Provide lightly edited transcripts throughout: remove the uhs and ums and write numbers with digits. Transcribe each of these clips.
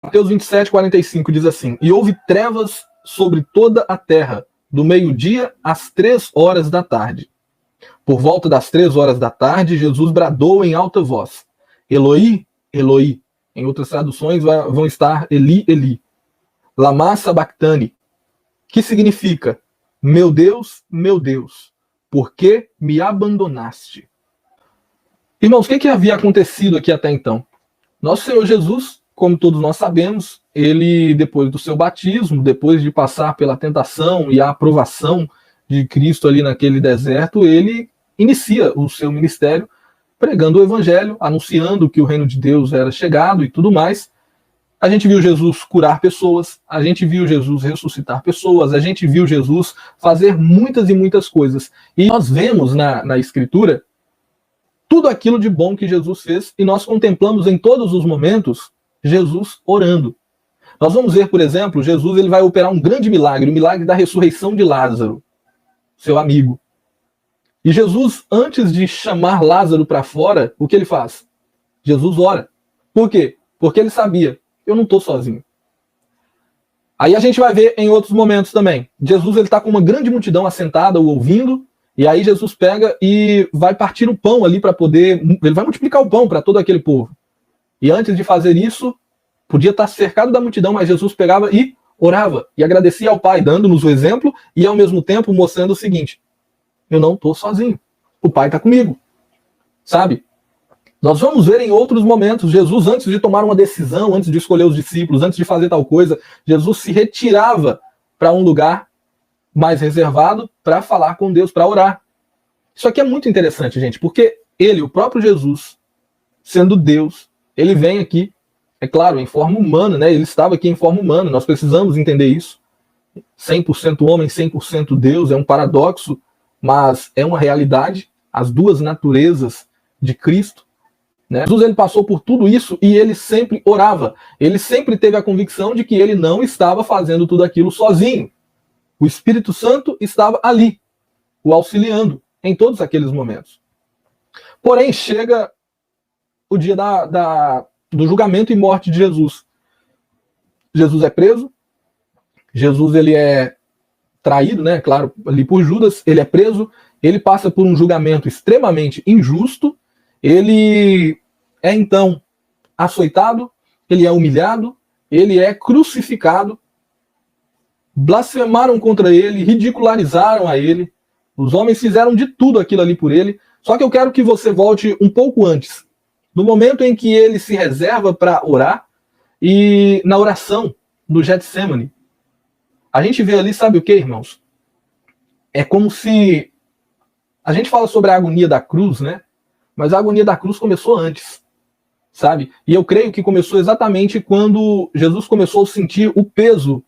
Mateus 27:45 diz assim: E houve trevas sobre toda a terra, do meio-dia às 3 horas da tarde. Por volta das 3 horas da tarde, Jesus bradou em alta voz: Eloi, Eloi. Em outras traduções vão estar Eli, Eli. Lama sabachthani, que significa: meu Deus, por que me abandonaste? Irmãos, o que havia acontecido aqui até então? Nosso Senhor Jesus, como todos nós sabemos, ele, depois do seu batismo, depois de passar pela tentação e a aprovação de Cristo ali naquele deserto, ele inicia o seu ministério pregando o evangelho, anunciando que o reino de Deus era chegado e tudo mais. A gente viu Jesus curar pessoas, a gente viu Jesus ressuscitar pessoas, a gente viu Jesus fazer muitas e muitas coisas. E nós vemos na Escritura tudo aquilo de bom que Jesus fez e nós contemplamos em todos os momentos Jesus orando. Nós vamos ver, por exemplo, Jesus ele vai operar um grande milagre, o milagre da ressurreição de Lázaro, seu amigo. E Jesus, antes de chamar Lázaro para fora, o que ele faz? Jesus ora. Por quê? Porque ele sabia: eu não estou sozinho. Aí a gente vai ver em outros momentos também. Jesus está com uma grande multidão assentada, o ouvindo, e aí Jesus pega e vai partir o pão ali para poder... Ele vai multiplicar o pão para todo aquele povo. E antes de fazer isso, podia estar cercado da multidão, mas Jesus pegava e orava, e agradecia ao Pai, dando-nos o exemplo, e ao mesmo tempo mostrando o seguinte: eu não estou sozinho, o Pai está comigo. Sabe? Nós vamos ver em outros momentos, Jesus, antes de tomar uma decisão, antes de escolher os discípulos, antes de fazer tal coisa, Jesus se retirava para um lugar mais reservado para falar com Deus, para orar. Isso aqui é muito interessante, gente, porque ele, o próprio Jesus, sendo Deus, ele vem aqui, é claro, em forma humana, né? Ele estava aqui em forma humana, nós precisamos entender isso. 100% homem, 100% Deus, é um paradoxo, mas é uma realidade, as duas naturezas de Cristo. Jesus ele passou por tudo isso e ele sempre orava. Ele sempre teve a convicção de que ele não estava fazendo tudo aquilo sozinho. O Espírito Santo estava ali, o auxiliando em todos aqueles momentos. Porém, chega o dia do julgamento e morte de Jesus. Jesus é preso, Jesus ele é traído, né? Claro, ali por Judas, ele é preso, ele passa por um julgamento extremamente injusto, ele é então açoitado, ele é humilhado, ele é crucificado, blasfemaram contra ele, ridicularizaram a ele, os homens fizeram de tudo aquilo ali por ele, só que eu quero que você volte um pouco antes, no momento em que ele se reserva para orar, e na oração do Getsemane. A gente vê ali, sabe o que, irmãos? É como se... A gente fala sobre a agonia da cruz, né? Mas a agonia da cruz começou antes, sabe? E eu creio que começou exatamente quando Jesus começou a sentir o peso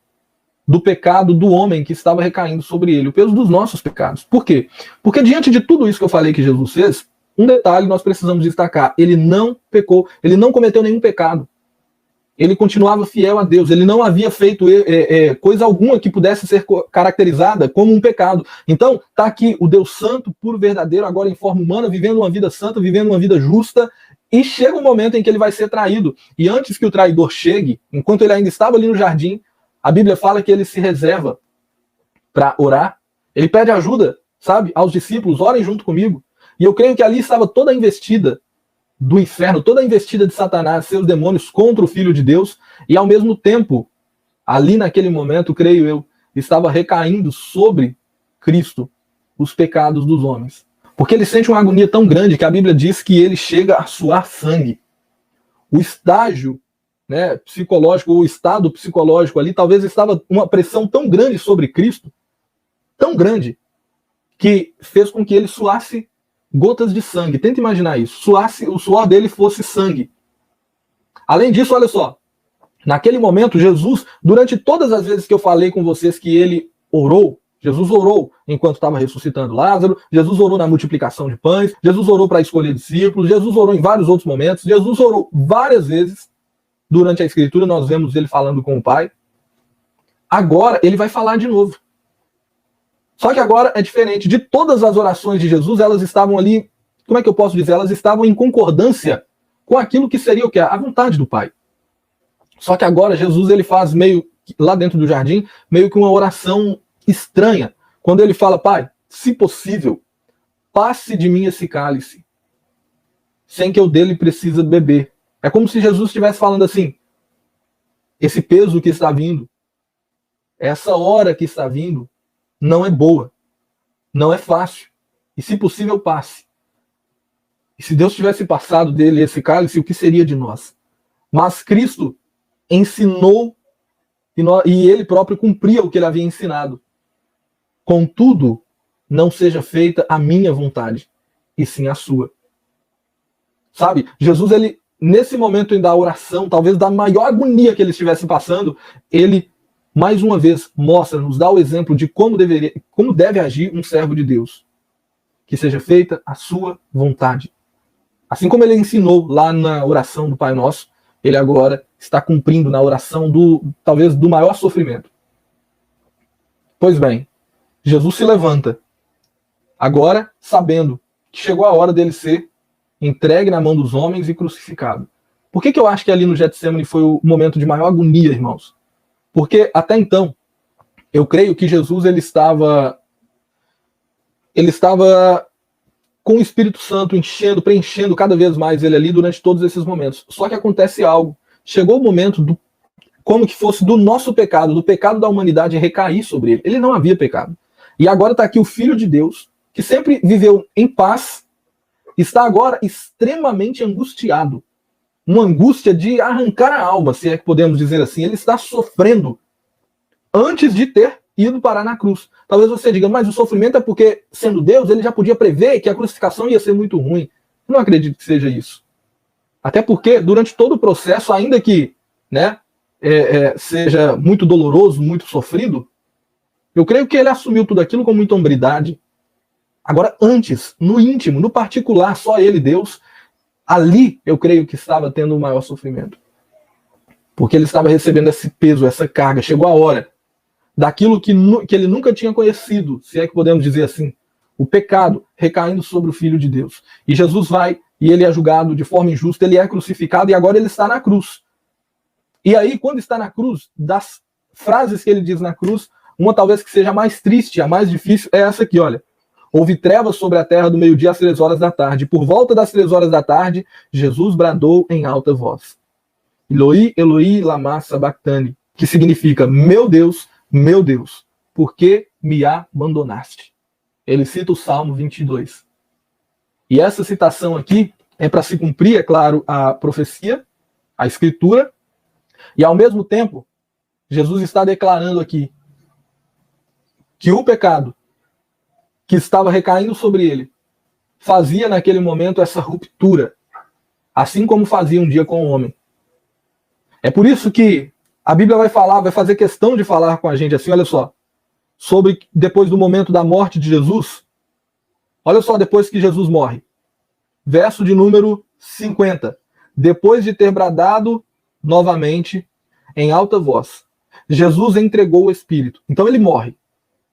do pecado do homem que estava recaindo sobre ele, o peso dos nossos pecados. Por quê? Porque diante de tudo isso que eu falei que Jesus fez, um detalhe nós precisamos destacar: ele não pecou, ele não cometeu nenhum pecado. Ele continuava fiel a Deus, ele não havia feito coisa alguma que pudesse ser caracterizada como um pecado. Então, está aqui o Deus santo, puro, verdadeiro, agora em forma humana, vivendo uma vida santa, vivendo uma vida justa, e chega um momento em que ele vai ser traído. E antes que o traidor chegue, enquanto ele ainda estava ali no jardim, a Bíblia fala que ele se reserva para orar, ele pede ajuda, sabe, aos discípulos: orem junto comigo. E eu creio que ali estava toda a investida do inferno, toda a investida de Satanás, seus demônios contra o Filho de Deus, e ao mesmo tempo, ali naquele momento, creio eu, estava recaindo sobre Cristo os pecados dos homens. Porque ele sente uma agonia tão grande que a Bíblia diz que ele chega a suar sangue. O estágio, né, psicológico, o estado psicológico ali, talvez estava uma pressão tão grande sobre Cristo, tão grande, que fez com que ele suasse gotas de sangue. Tenta imaginar isso. O suor dele fosse sangue. Além disso, olha só. Naquele momento, Jesus, durante todas as vezes que eu falei com vocês que ele orou, Jesus orou enquanto estava ressuscitando Lázaro, Jesus orou na multiplicação de pães, Jesus orou para escolher discípulos, Jesus orou em vários outros momentos, Jesus orou várias vezes. Durante a Escritura, nós vemos ele falando com o Pai. Agora, ele vai falar de novo. Só que agora é diferente. De todas as orações de Jesus, elas estavam ali, como é que eu posso dizer? Elas estavam em concordância com aquilo que seria o quê? A vontade do Pai. Só que agora Jesus ele faz meio, lá dentro do jardim, meio que uma oração estranha. Quando ele fala, Pai, se possível, passe de mim esse cálice, sem que eu dele precise beber. É como se Jesus estivesse falando assim, esse peso que está vindo, essa hora que está vindo, não é boa, não é fácil. E se possível, passe. E se Deus tivesse passado dele esse cálice, o que seria de nós? Mas Cristo ensinou e ele próprio cumpria o que ele havia ensinado. Contudo, não seja feita a minha vontade, e sim a sua. Sabe? Jesus, ele, nesse momento da oração, talvez da maior agonia que ele estivesse passando, ele, mais uma vez, mostra, nos dá o exemplo de como deve agir um servo de Deus. Que seja feita a sua vontade. Assim como ele ensinou lá na oração do Pai Nosso, ele agora está cumprindo na oração talvez do maior sofrimento. Pois bem, Jesus se levanta, agora sabendo que chegou a hora dele ser entregue na mão dos homens e crucificado. Por que eu acho que ali no Getsemane foi o momento de maior agonia, irmãos? Porque até então, eu creio que Jesus ele estava com o Espírito Santo preenchendo cada vez mais ele ali durante todos esses momentos. Só que acontece algo. Chegou o momento como que fosse do nosso pecado, do pecado da humanidade recair sobre ele. Ele não havia pecado. E agora está aqui o Filho de Deus, que sempre viveu em paz, está agora extremamente angustiado. Uma angústia de arrancar a alma, se é que podemos dizer assim. Ele está sofrendo antes de ter ido parar na cruz. Talvez você diga, mas o sofrimento é porque, sendo Deus, ele já podia prever que a crucificação ia ser muito ruim. Eu não acredito que seja isso. Até porque, durante todo o processo, ainda que seja muito doloroso, muito sofrido, eu creio que ele assumiu tudo aquilo com muita hombridade. Agora, antes, no íntimo, no particular, só ele, Deus, ali eu creio que estava tendo o maior sofrimento. Porque ele estava recebendo esse peso, essa carga. Chegou a hora daquilo que ele nunca tinha conhecido, se é que podemos dizer assim, o pecado recaindo sobre o Filho de Deus. E Jesus vai, e ele é julgado de forma injusta, ele é crucificado, e agora ele está na cruz. E aí, quando está na cruz, das frases que ele diz na cruz, uma talvez que seja a mais triste, a mais difícil, é essa aqui, olha. Houve trevas sobre a terra do meio-dia às 3 horas da tarde. Por volta das 3 horas da tarde, Jesus bradou em alta voz. Eloi, Eloi, lama sabachthani, que significa, meu Deus, por que me abandonaste? Ele cita o Salmo 22. E essa citação aqui é para se cumprir, é claro, a profecia, a escritura, e ao mesmo tempo, Jesus está declarando aqui que o pecado que estava recaindo sobre ele fazia naquele momento essa ruptura, assim como fazia um dia com o homem. É por isso que a Bíblia vai fazer questão de falar com a gente assim, olha só, sobre depois do momento da morte de Jesus. Olha só, depois que Jesus morre. Verso de número 50. Depois de ter bradado novamente em alta voz, Jesus entregou o Espírito. Então ele morre.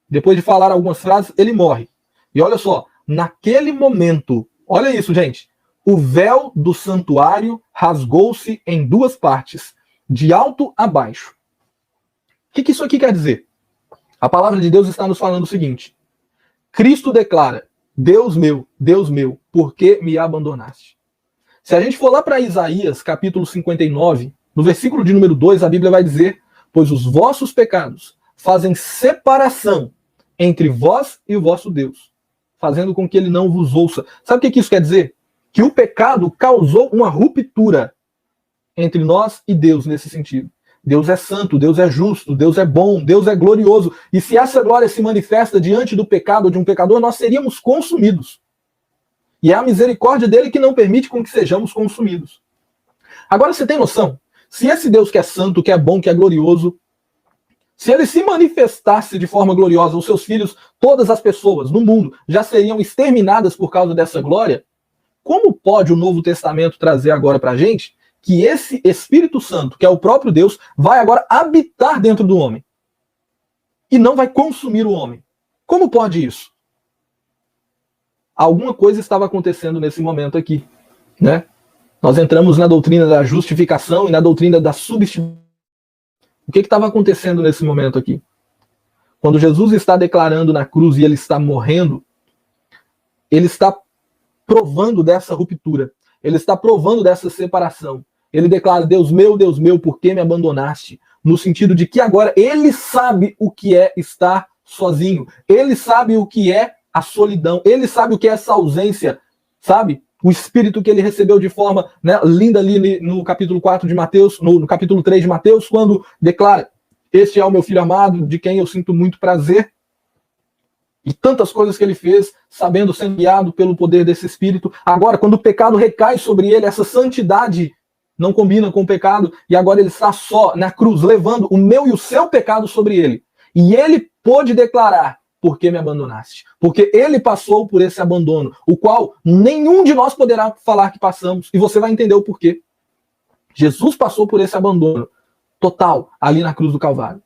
Depois de falar algumas frases, ele morre. E olha só, naquele momento, olha isso, gente, o véu do santuário rasgou-se em 2 partes, de alto a baixo. O que isso aqui quer dizer? A palavra de Deus está nos falando o seguinte: Cristo declara, Deus meu, por que me abandonaste? Se a gente for lá para Isaías, capítulo 59, no versículo de número 2, a Bíblia vai dizer, pois os vossos pecados fazem separação entre vós e o vosso Deus, fazendo com que ele não vos ouça. Sabe o que isso quer dizer? Que o pecado causou uma ruptura entre nós e Deus nesse sentido. Deus é santo, Deus é justo, Deus é bom, Deus é glorioso. E se essa glória se manifesta diante do pecado de um pecador, nós seríamos consumidos. E é a misericórdia dele que não permite com que sejamos consumidos. Agora você tem noção? Se esse Deus que é santo, que é bom, que é glorioso, se ele se manifestasse de forma gloriosa, os seus filhos, todas as pessoas no mundo, já seriam exterminadas por causa dessa glória, como pode o Novo Testamento trazer agora para a gente que esse Espírito Santo, que é o próprio Deus, vai agora habitar dentro do homem e não vai consumir o homem? Como pode isso? Alguma coisa estava acontecendo nesse momento aqui, né? Nós entramos na doutrina da justificação e na doutrina da substituição. O que estava acontecendo nesse momento aqui? Quando Jesus está declarando na cruz e ele está morrendo, ele está provando dessa ruptura. Ele está provando dessa separação. Ele declara, Deus meu, por que me abandonaste? No sentido de que agora ele sabe o que é estar sozinho. Ele sabe o que é a solidão. Ele sabe o que é essa ausência, sabe? O Espírito que ele recebeu de forma, né, linda ali no capítulo 4 de Mateus, no capítulo 3 de Mateus, quando declara, este é o meu filho amado, de quem eu sinto muito prazer. E tantas coisas que ele fez, sabendo ser guiado pelo poder desse Espírito. Agora, quando o pecado recai sobre ele, essa santidade não combina com o pecado, e agora ele está só na cruz, levando o meu e o seu pecado sobre ele. E ele pôde declarar, por que me abandonaste? Porque ele passou por esse abandono, o qual nenhum de nós poderá falar que passamos, e você vai entender o porquê. Jesus passou por esse abandono total ali na cruz do Calvário.